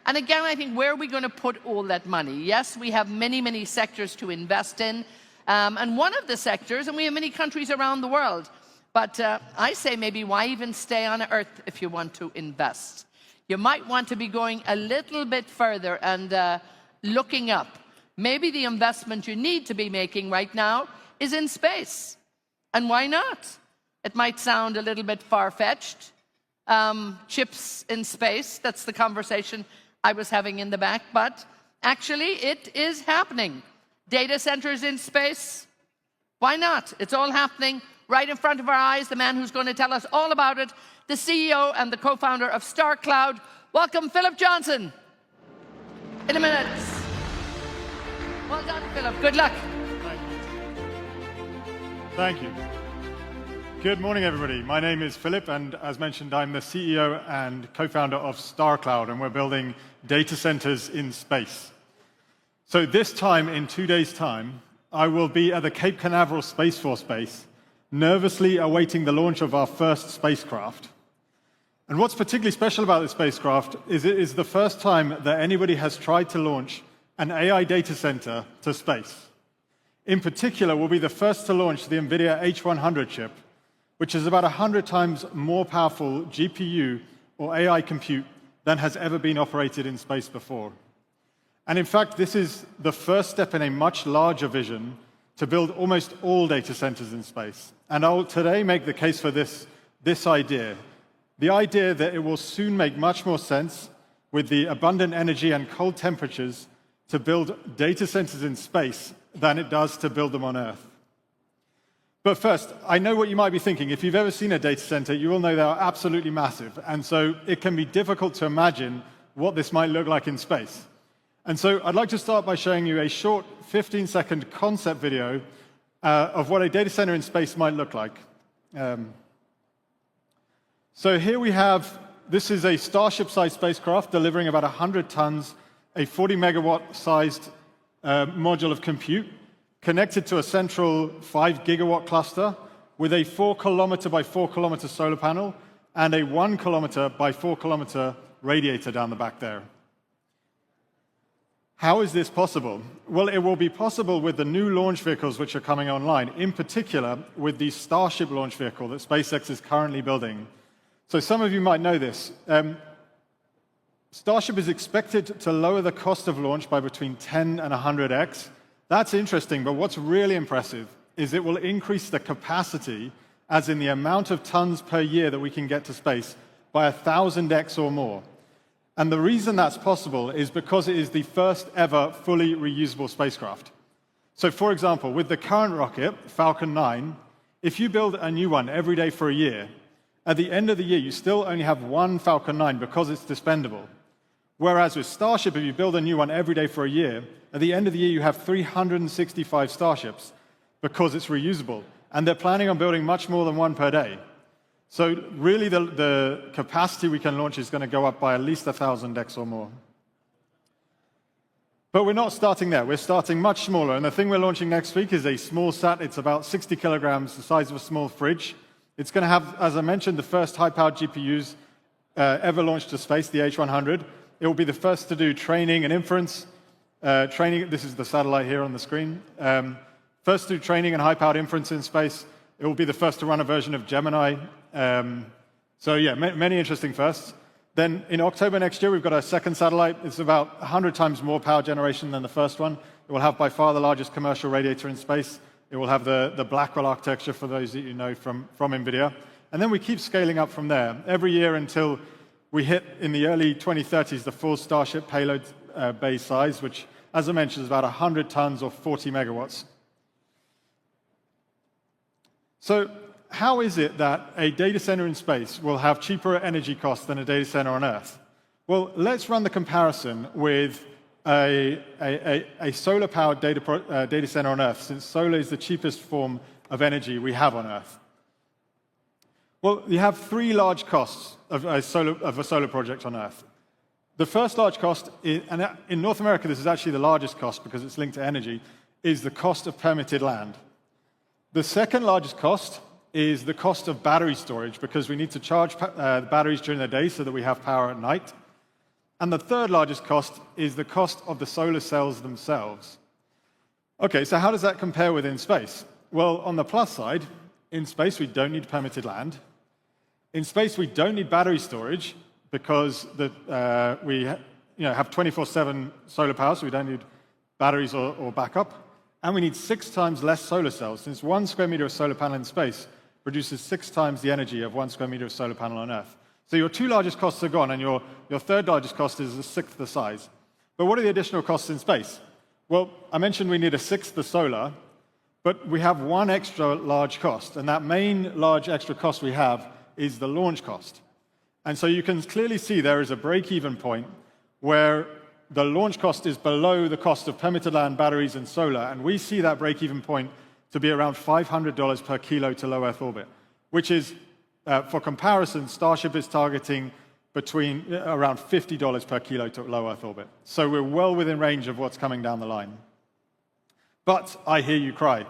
And again, I think, where are we going to put all that money? Yes, we have many, many sectors to invest in. And one of the sectors, and we have many countries around the world, but I say maybe why even stay on Earth if you want to invest? You might want to be going a little bit further and looking up. Maybe the investment you need to be making right now is in space. And why not? It might sound a little bit far-fetched. Chips in space, that's the conversation I was having in the back, but actually it is happening. Data centers in space, why not? It's all happening right in front of our eyes. The man who's going to tell us all about it, the CEO and the co-founder of StarCloud. Welcome, Philip Johnston. In a minute. Well done, Philip. Good luck. Thank you. Good morning, everybody. My name is Philip, and as mentioned, I'm the CEO and co-founder of StarCloud, and we're building data centers in space. So this time, in 2 days' time, I will be at the Cape Canaveral Space Force Base, nervously awaiting the launch of our first spacecraft. And what's particularly special about this spacecraft is it is the first time that anybody has tried to launch an AI data center to space. In particular, we'll be the first to launch the NVIDIA H100 chip, which is about 100 times more powerful GPU or AI compute than has ever been operated in space before. And in fact, this is the first step in a much larger vision to build almost all data centers in space. And I'll today make the case for this idea. The idea that it will soon make much more sense with the abundant energy and cold temperatures to build data centers in space than it does to build them on Earth. But first, I know what you might be thinking. If you've ever seen a data center, you will know they are absolutely massive. And so it can be difficult to imagine what this might look like in space. And so I'd like to start by showing you a short 15-second concept video of what a data center in space might look like. So here we have, this is a Starship-sized spacecraft delivering about 100 tons, a 40-megawatt-sized module of compute, connected to a central 5-gigawatt cluster with a 4-kilometer by 4-kilometer solar panel and a 1-kilometer by 4-kilometer radiator down the back there. How is this possible? Well, it will be possible with the new launch vehicles which are coming online, in particular with the Starship launch vehicle that SpaceX is currently building. So some of you might know this. Starship is expected to lower the cost of launch by between 10 and 100x. That's interesting, but what's really impressive is it will increase the capacity, as in the amount of tons per year that we can get to space, by 1,000x or more. And the reason that's possible is because it is the first ever fully reusable spacecraft. So for example, with the current rocket, Falcon 9, if you build a new one every day for a year, at the end of the year, you still only have one Falcon 9 because it's dispendable. Whereas with Starship, if you build a new one every day for a year, at the end of the year, you have 365 Starships because it's reusable. And they're planning on building much more than one per day. So really, the capacity we can launch is going to go up by at least 1,000x or more. But we're not starting there. We're starting much smaller. And the thing we're launching next week is a small sat. It's about 60 kilograms, the size of a small fridge. It's going to have, as I mentioned, the first high-powered GPUs ever launched to space, the H100. It will be the first to do training and inference. This is the satellite here on the screen. First to do training and high-powered inference in space. It will be the first to run a version of Gemini. So yeah, many interesting firsts. Then in October next year, we've got our second satellite. It's about 100 times more power generation than the first one. It will have by far the largest commercial radiator in space. It will have the Blackwell architecture, for those that you know from NVIDIA. And then we keep scaling up from there every year until we hit, in the early 2030s, the full Starship payload bay size, which, as I mentioned, is about 100 tons or 40 megawatts. So how is it that a data center in space will have cheaper energy costs than a data center on Earth? Well, let's run the comparison with a solar-powered data center on Earth, since solar is the cheapest form of energy we have on Earth. Well, you have three large costs of a solar project on Earth. The first large cost, and in North America this is actually the largest cost because it's linked to energy, is the cost of permitted land. The second largest cost is the cost of battery storage, because we need to charge the batteries during the day so that we have power at night. And the third largest cost is the cost of the solar cells themselves. Okay, so how does that compare with in space? Well, on the plus side, in space we don't need permitted land. In space we don't need battery storage because we have 24/7 solar power, so we don't need batteries or backup. And we need 6 times less solar cells, since 1 square meter of solar panel in space produces 6 times the energy of 1 square meter of solar panel on Earth. So your 2 largest costs are gone, and your third largest cost is a sixth the size. But what are the additional costs in space? Well, I mentioned we need a sixth the solar, but we have one extra large cost, and that main large extra cost we have is the launch cost. And so you can clearly see there is a break-even point where the launch cost is below the cost of permitted land, batteries, and solar, and we see that break-even point to be around $500 per kilo to low Earth orbit, which is, for comparison, Starship is targeting between around $50 per kilo to low Earth orbit. So we're well within range of what's coming down the line. But I hear you cry,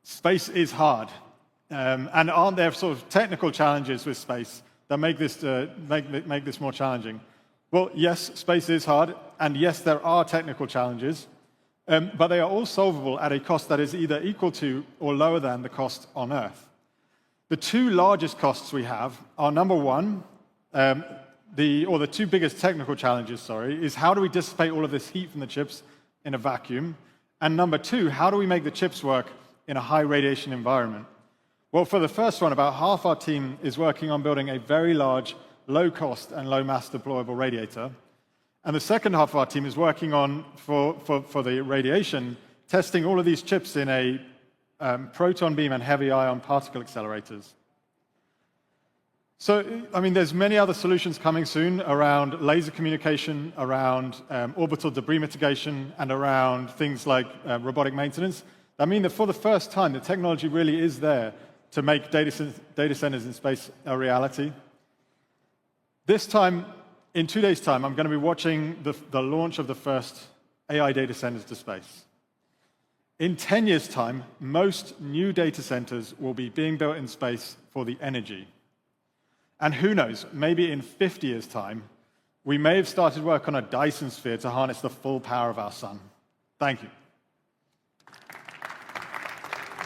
space is hard. And aren't there sort of technical challenges with space that make this more challenging? Well, yes, space is hard, and yes, there are technical challenges, but they are all solvable at a cost that is either equal to or lower than the cost on Earth. The 2 largest costs we have are, number one, the 2 biggest technical challenges, is how do we dissipate all of this heat from the chips in a vacuum? And number 2, how do we make the chips work in a high radiation environment? Well, for the first one, about half our team is working on building a very large, low-cost and low-mass deployable radiator. And the second half of our team is working on, for the radiation, testing all of these chips in a proton beam and heavy ion particle accelerators. So, I mean, there's many other solutions coming soon around laser communication, around orbital debris mitigation, and around things like robotic maintenance. I mean that for the first time, the technology really is there to make data centers in space a reality. This time, in 2 days' time, I'm going to be watching the launch of the first AI data centers to space. In 10 years' time, most new data centers will be being built in space for the energy. And who knows, maybe in 50 years' time, we may have started work on a Dyson sphere to harness the full power of our sun. Thank you.